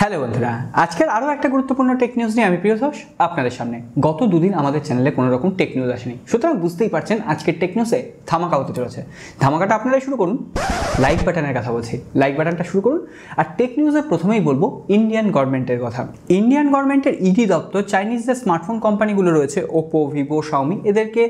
Hello বন্ধুরা, আজকের আরও একটা গুরুত্বপূর্ণ টেক নিউজ নিয়ে আমি প্রিয়তোষ আপনাদের সামনে। গত দুদিন আমাদের চ্যানেলে কোনো রকম টেক নিউজ আসেনি, সুতরাং বুঝতেই পারছেন আজকের টেক নিউজে ধামাকা হতে চলেছে। ধামাকাটা আপনারাই শুরু করুন। লাইক বাটনের কথা বলছি, লাইক বাটনটা শুরু করুন। আর টেক নিউজে প্রথমেই বলবো ইন্ডিয়ান গভর্নমেন্টের কথা। ইন্ডিয়ান গভর্নমেন্টের ইডি দপ্তর চাইনিজ যে স্মার্টফোন কোম্পানিগুলো রয়েছে ওপো, ভিভো, শাওমি, এদেরকে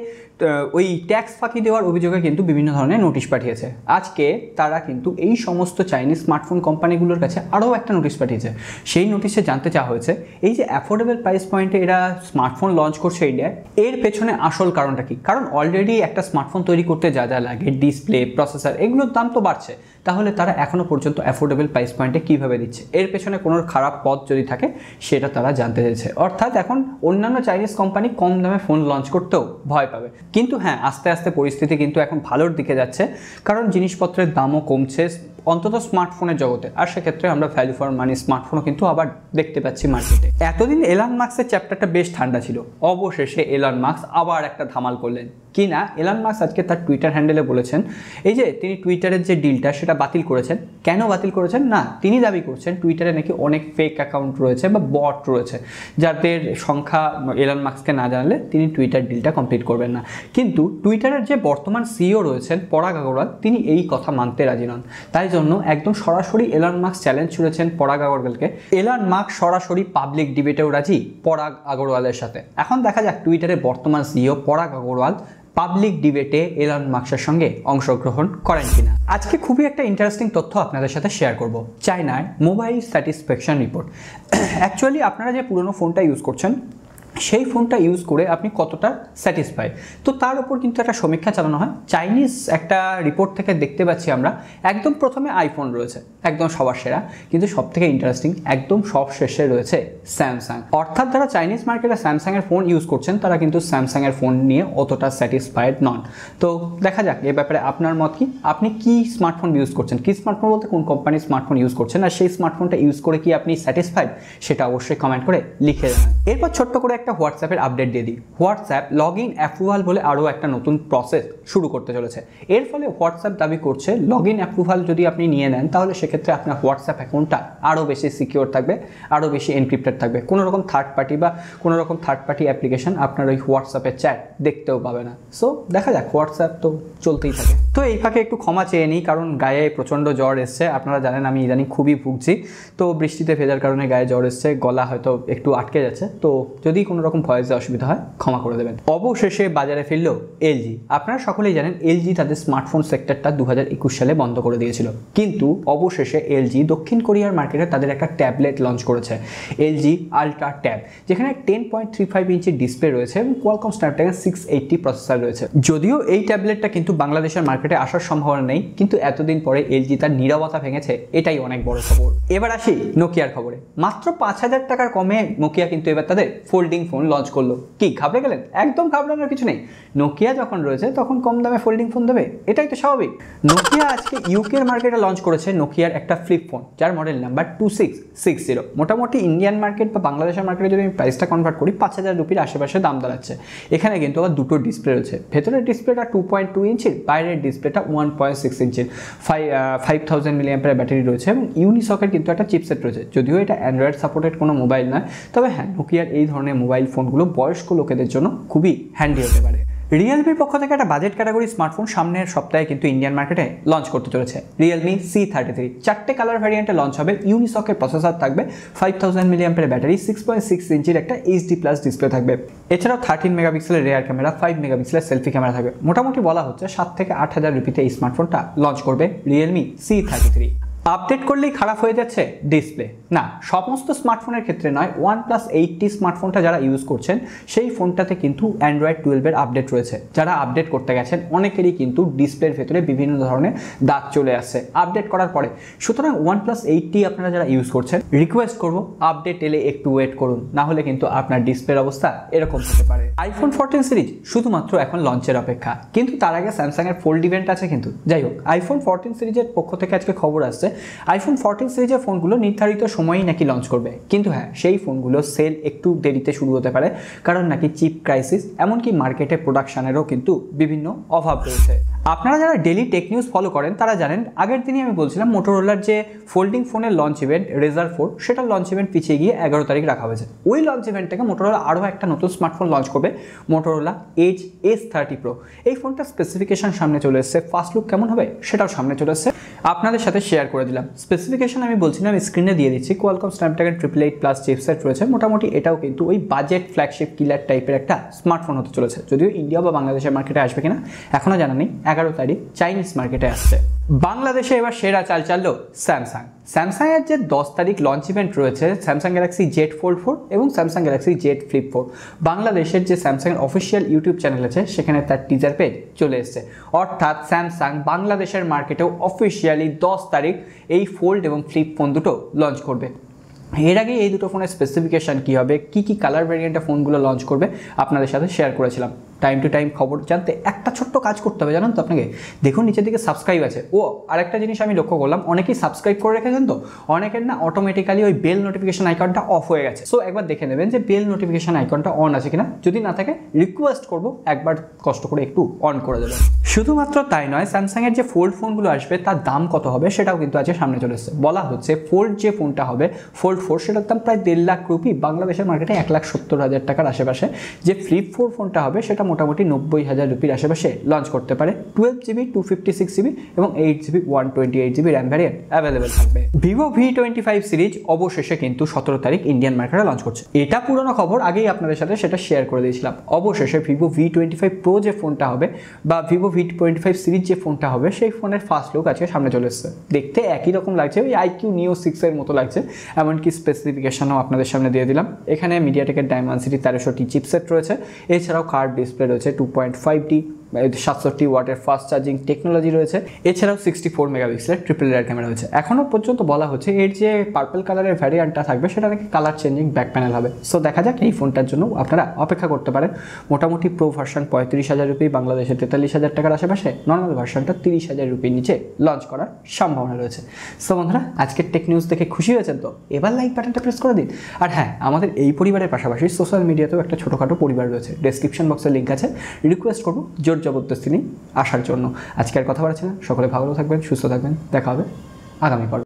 ওই ট্যাক্স ফাঁকি দেওয়ার অভিযোগে কিন্তু বিভিন্ন ধরনের নোটিশ পাঠিয়েছে। আজকে তারা কিন্তু এই সমস্ত চাইনিজ স্মার্টফোন কোম্পানিগুলোর কাছে আরও একটা নোটিশ পাঠিয়েছে। সেই নোটিশে জানতে চাওয়া হয়েছে এই যে অ্যাফোর্ডেবল প্রাইস পয়েন্টে এরা স্মার্টফোন লঞ্চ করছে ইন্ডিয়ায়, এর পেছনে আসল কারণটা কি? কারণ অলরেডি একটা স্মার্টফোন তৈরি করতে যা যা লাগে, ডিসপ্লে, প্রসেসর, এগুলোর দাম তো বাড়ছে। তাহলে তারা এখনও পর্যন্ত অ্যাফোর্ডেবল প্রাইস পয়েন্টে কীভাবে দিচ্ছে? এর পেছনে কোনো খারাপ পথ যদি থাকে সেটা তারা জানতে চেয়েছে। অর্থাৎ এখন অন্যান্য চাইনিজ কোম্পানি কম দামে ফোন লঞ্চ করতেও ভয় পাবে। কিন্তু হ্যাঁ, আস্তে আস্তে পরিস্থিতি কিন্তু এখন ভালোর দিকে যাচ্ছে, কারণ জিনিসপত্রের দামও কমছে অন্তত স্মার্টফোনের জগতে। আর সেক্ষেত্রে আমরা ভ্যালু ফর মানি স্মার্টফোনও কিন্তু আবার দেখতে পাচ্ছি মার্কেটে। এতদিন এলন মাস্কের চ্যাপ্টারটা বেশ ঠান্ডা ছিল, অবশেষে এলন মাস্ক আবার একটা ধামাল করলেন। কি না, এলন মাস্ক আজকে তার টুইটার হ্যান্ডেলে বলেছেন এই যে তিনি টুইটারের যে ডিলটা সেটা বাতিল করেছেন। কেন বাতিল করেছেন? না, তিনি দাবি করছেন টুইটারে নাকি অনেক ফেক অ্যাকাউন্ট রয়েছে বা বট রয়েছে, যাদের সংখ্যা এলন মাস্ককে না জানালে তিনি টুইটার ডিলটা কমপ্লিট করবেন না। কিন্তু টুইটারের যে বর্তমান সিইও রয়েছেন পরাগ আগরওয়াল, তিনি এই কথা মানতে রাজি নন। তাই জন্য একদম সরাসরি এলন মাস্ক চ্যালেঞ্জ ছুড়েছেন পরাগ আগরওয়ালকে। এলন মাস্ক সরাসরি পাবলিক ডিবেটেও রাজি পরাগ আগরওয়ালের সাথে। এখন দেখা যাক টুইটারের বর্তমান সিইও পরাগ আগরওয়াল পাবলিক ডিবেটে এলন মাস্কের সঙ্গে অংশগ্রহণ করেন কিনা। আজকে খুবই একটা ইন্টারেস্টিং তথ্য আপনাদের সাথে শেয়ার করব। চায়নায় মোবাইল স্যাটিসফ্যাকশন রিপোর্ট। অ্যাকচুয়ালি আপনারা যে পুরনো ফোনটা ইউজ করছেন সেই ফোনটা ইউজ করে আপনি কতটা স্যাটিসফাই, তো তার উপর কিন্তু একটা সমীক্ষা চালানো হয়। চাইনিজ একটা রিপোর্ট থেকে দেখতে পাচ্ছি আমরা একদম প্রথমে আইফোন রয়েছে, একদম সবার সেরা। কিন্তু সব থেকে ইন্টারেস্টিং একদম সব শেষে রয়েছে স্যামসাং। অর্থাৎ যারা চাইনিজ মার্কেটে স্যামসাংয়ের ফোন ইউজ করছেন তারা কিন্তু স্যামসাংয়ের ফোন নিয়ে অতটা স্যাটিসফাইড নন। তো দেখা যাক এ ব্যাপারে আপনার মত কি, আপনি কি স্মার্টফোন ইউজ করছেন, কি স্মার্টফোন বলতে কোন কোম্পানির স্মার্টফোন ইউজ করছেন, আর সেই স্মার্টফোনটা ইউজ করে কি আপনি স্যাটিসফাইড, সেটা অবশ্যই কমেন্ট করে লিখে জানান। এরপর ছোট্ট করে একটা হোয়াটসঅ্যাপের আপডেট দিয়ে দিই। হোয়াটসঅ্যাপ লগ ইন অ্যাপ্রুভাল বলে আরও একটা নতুন প্রসেস শুরু করতে চলেছে। এর ফলে হোয়াটসঅ্যাপ দাবি করছে লগ ইন অ্যাপ্রুভাল যদি আপনি নিয়ে নেন তাহলে সেক্ষেত্রে আপনার হোয়াটসঅ্যাপ অ্যাকাউন্টটা আরও বেশি সিকিওর থাকবে, আরও বেশি এনক্রিপ্টেড থাকবে। কোনো রকম থার্ড পার্টি অ্যাপ্লিকেশন আপনার ওই হোয়াটসঅ্যাপের চ্যাট দেখতেও পাবে না। সো দেখা যাক, হোয়াটসঅ্যাপ তো চলতেই থাকে। তো এই ফাঁকে একটু ক্ষমা চেয়ে নিই, কারণ গায়ে প্রচণ্ড জ্বর এসছে। আপনারা জানেন আমি ইদানিং খুবই ভুগছি, তো বৃষ্টিতে ভেজার কারণে গায়ে জ্বর এসছে, গলা হয়তো একটু আটকে যাচ্ছে। তো যদি কোনো রকম ভয়েসে অসুবিধা হয় ক্ষমা করে দেবেন। অবশেষে বাজারে ফিরল এলজি। আপনারা সকলেই জানেন এলজি তাদের স্মার্টফোন সেক্টরটা 2021 সালে বন্ধ করে দিয়েছিল, কিন্তু অবশেষে এলজি দক্ষিণ কোরিয়ার মার্কেটে তাদের একটা ট্যাবলেট লঞ্চ করেছে, এলজি আলট্রা ট্যাব, যেখানে 10.35 ইঞ্চির ডিসপ্লে রয়েছে এবং কোয়ালকম স্ন্যাপড্রাগন 680 প্রসেসর রয়েছে। যদিও এই ট্যাবলেটটা কিন্তু বাংলাদেশের মার্কেটে আসার সম্ভাবনা নেই, কিন্তু এতদিন পরে এলজি তার নীরবতা ভেঙেছে, এটাই অনেক বড় খবর। এবার আসি নোকিয়ার খবরে। মাত্র 5000 টাকার কমে নোকিয়া কিন্তু এবার তাদের ফোল্ডিং ফোন লঞ্চ করলো। কি ঘাবড়ে গেলেন? একদম ঘাবড়ানোর কিছু নেই। নোকিয়া যখন রয়েছে তখন কম দামে ফোল্ডিং ফোন দেবে, এটাই তো স্বাভাবিক। নোকিয়া আজকে ইউকের মার্কেটে লঞ্চ করেছে নোকিয়ার একটা ফ্লিপ ফোন, যার মডেল নাম্বার 2660। মোটামুটি ইন্ডিয়ান মার্কেট বা বাংলাদেশের মার্কেটে যদি আমি প্রাইসটা কনভার্ট করি 5000 রুপির আশেপাশে দাম দাঁড়াচ্ছে। এখানে কিন্তু আবার দুটো ডিসপ্লে রয়েছে, ভেতরের ডিসপ্লেটা 2.2 ইঞ্চির, বাইরের ডিসপ্লেটা 1.6 ইঞ্চির। 5000 mAh ব্যাটারি রয়েছে এবং ইউনিসকের কিন্তু একটা চিপসেট রয়েছে। যদিও এটা অ্যান্ড্রয়েড সাপোর্টেড কোনো মোবাইল নয়, তবে হ্যাঁ, নোকিয়ার এই ধরনের মোবাইল ফোনগুলো বয়স্ক লোকেদের জন্য খুবই হ্যান্ডি হতে পারে। রিয়েলমির পক্ষ থেকে একটা বাজেট ক্যাটাগরি স্মার্টফোন সামনের সপ্তাহে কিন্তু ইন্ডিয়ান মার্কেটে লঞ্চ করতে চলেছে। Realme C33 চারটে কালার ভ্যারিয়েন্টে লঞ্চ হবে। ইউনিসকের প্রসেসর থাকবে, 5000 mAh ব্যাটারি, 6.6 ইঞ্চির একটা HD+ ডিসপ্লে থাকবে। এছাড়াও 13 মেগাপিক্সেলের রেয়ার ক্যামেরা, 5 মেগাপিক্সেলের সেলফি ক্যামেরা থাকবে। মোটামুটি বলা হচ্ছে 7 থেকে 8000 রুপিতে এই স্মার্টফোনটা লঞ্চ করবে Realme C33। আপডেট করলেই খারাপ হয়ে যাচ্ছে ডিসপ্লে? না, সমস্ত স্মার্টফোনের ক্ষেত্রে নয়। OnePlus 8T স্মার্টফোনটা যারা ইউজ করছেন সেই ফোনটাতে কিন্তু অ্যান্ড্রয়েড 12-এর আপডেট রয়েছে। যারা আপডেট করতে গেছেন অনেকেরই কিন্তু ডিসপ্লের ভেতরে বিভিন্ন ধরনের দাগ চলে আসছে আপডেট করার পরে। সুতরাং OnePlus 8T আপনারা যারা ইউজ করছেন রিকোয়েস্ট করবো আপডেট এলে একটু ওয়েট করুন, না হলে কিন্তু আপনার ডিসপ্লের অবস্থা এরকম হতে পারে। iPhone 14 সিরিজ শুধুমাত্র এখন লঞ্চের অপেক্ষা, কিন্তু তার আগে স্যামসাংয়ের ফোল্ড ইভেন্ট আছে কিন্তু। যাই হোক, iPhone 14 সিরিজের পক্ষ থেকে আজকে খবর আসছে iPhone 14 সিরিজের ফোনগুলো নির্ধারিত সময়েই নাকি লঞ্চ করবে, কিন্তু হ্যাঁ, সেই ফোনগুলো সেল একটু দেরিতে শুরু হতে পারে, কারণ নাকি চিপ ক্রাইসিস, এমনকি মার্কেটে প্রোডাকশনেরও কিন্তু বিভিন্ন অভাব রয়েছে। আপনারা যারা ডেলি টেক নিউজ ফলো করেন তারা জানেন আগের দিনই আমি বলছিলাম মোটোরোলার যে ফোল্ডিং ফোনের লঞ্চ ইভেন্ট রেজার 4 সেটার লঞ্চ ইভেন্ট পিছিয়ে গিয়ে 11 তারিখ রাখা হয়েছে। ওই লঞ্চ ইভেন্ট থেকে মোটোরোলা আরও একটা নতুন স্মার্টফোন লঞ্চ করবে, মোটোরোলা এজ S30 Pro। এই ফোনটা স্পেসিফিকেশন সামনে চলে এসেছে, ফার্স্ট লুক কেমন হবে সেটাও সামনে চলে এসেছে, আপনাদের সাথে শেয়ার করে দিলাম। স্পেসিফিকেশন আমি বলছিলাম স্ক্রিনে দিয়ে দিচ্ছি, কোয়ালকম স্ন্যাপড্রাগন 888+ চিপসেট রয়েছে। মোটামুটি এটাও কিন্তু ওই বাজেট ফ্ল্যাগশিপ কিলার টাইপের একটা স্মার্টফোন হতে চলেছে, যদিও ইন্ডিয়া বা বাংলাদেশের মার্কেটে আসবে কিনা এখনও জানা নেই। 11 তারিখ চাইনিজ মার্কেটে আসছে। বাংলাদেশে এবার সেরা চাল চাললো স্যামসাংয়ের যে 10 তারিখ লঞ্চ ইভেন্ট রয়েছে, স্যামসাং গ্যালাক্সি জেড ফোল্ড 4 এবং স্যামসাং গ্যালাক্সি জেড ফ্লিপ 4। বাংলাদেশের যে স্যামসাংয়ের অফিসিয়াল ইউটিউব চ্যানেল আছে সেখানে তার টিজার পেজ চলে এসেছে, অর্থাৎ স্যামসাং বাংলাদেশের মার্কেটেও অফিসিয়ালি 10 তারিখ এই ফোল্ড এবং ফ্লিপ ফোন দুটো লঞ্চ করবে। এর আগে এই দুটো ফোনের স্পেসিফিকেশান কী হবে, কী কী কালার ভ্যারিয়েন্টের ফোনগুলো লঞ্চ করবে আপনাদের সাথে শেয়ার করেছিলাম। টাইম টু টাইম খবর জানতে একটা ছোট্ট কাজ করতে হবে, জানেন তো আপনাকে, দেখুন নিচের দিকে সাবস্ক্রাইব আছে। ও আরেকটা জিনিস আমি লক্ষ্য করলাম, অনেকেই সাবস্ক্রাইব করে রেখেছেন তো অনেকের না অটোমেটিক্যালি ওই বেল নোটিফিকেশন আইকনটা অফ হয়ে গেছে। সো একবার দেখে নেবেন যে বেল নোটিফিকেশন আইকনটা অন আছে কিনা, যদি না থাকে রিকোয়েস্ট করবো একবার কষ্ট করে একটু অন করে দেবেন। শুধুমাত্র তাই নয়, স্যামসাংয়ের যে ফোল্ড ফোনগুলো আসবে তার দাম কত হবে সেটাও কিন্তু আজকে সামনে চলে এসেছে। বলা হচ্ছে ফোল্ড যে ফোনটা হবে ফোল্ড 4 সেটার দাম প্রায় 1.5 লাখ রুপি, বাংলাদেশের মার্কেটে 1,70,000 টাকার আশেপাশে। যে ফ্লিপ 4 ফোনটা হবে সেটা মোটামুটি 90,000 রুপির আশেপাশে লঞ্চ করতে পারে। 12GB 256GB এবং 8GB 128GB RAM variant available থাকবে। ভিভো V25 সিরিজ অবশেষে কিন্তু 17 তারিখ ইন্ডিয়ান মার্কেটে লঞ্চ করছে। এটা পুরনো খবর, আগেই আপনাদের সাথে সেটা শেয়ার করে দিয়েছিলাম। অবশেষে ভিভো V25 Pro যে ফোনটা হবে বা ভিভো V25 সিরিজ যে ফোনটা হবে সেই ফোনের ফার্স্ট লুক আজকে সামনে চলে এসেছে। দেখতে একই রকম লাগছে, ওই IQ Neo 6 এর মতো লাগছে, এমনকি স্পেসিফিকেশনও আপনাদের সামনে দিয়ে দিলাম। এখানে মিডিয়াটেকের ডায়মেনসিটি 1300T চিপসেট রয়েছে, এছাড়াও কার্ভ ডিসপ্লে রয়েছে, 2.5D 67 ওয়াটের ফাস্ট চার্জিং টেকনোলজি রয়েছে, এছাড়াও 64 মেগাপিক্সেলের ট্রিপল রেয়ার ক্যামেরা রয়েছে। এখনও পর্যন্ত বলা হচ্ছে এর যে পার্পল কালারের ভ্যারিয়েন্টটা থাকবে সেটা নাকি কালার চেঞ্জিং ব্যাক প্যানেল হবে। সো দেখা যাক, এই ফোনটার জন্য আপনারা অপেক্ষা করতে পারেন। মোটামুটি প্রো ভার্সন 35,000 রুপি, বাংলাদেশে 43,000 টাকার আশেপাশে, নর্মাল ভার্সনটা 30,000 রুপির নিচে লঞ্চ করার সম্ভাবনা রয়েছে। সো বন্ধুরা, আজকের টেক নিউজ দেখে খুশি হয়েছেন তো? এবার লাইক বাটনটা প্রেস করে দিন। আর হ্যাঁ, আমাদের এই পরিবারের পাশাপাশি সোশ্যাল মিডিয়াতেও একটা ছোটোখাটো পরিবার রয়েছে, ডেসক্রিপশন বক্সে লিঙ্ক আছে, রিকোয়েস্ট করবো জোর জবরদস্তি নেই আসার জন্য। আজকে আর কথা বলছি না, সকলে ভালো থাকবেন, সুস্থ থাকবেন, দেখা হবে আগামী পর্বে।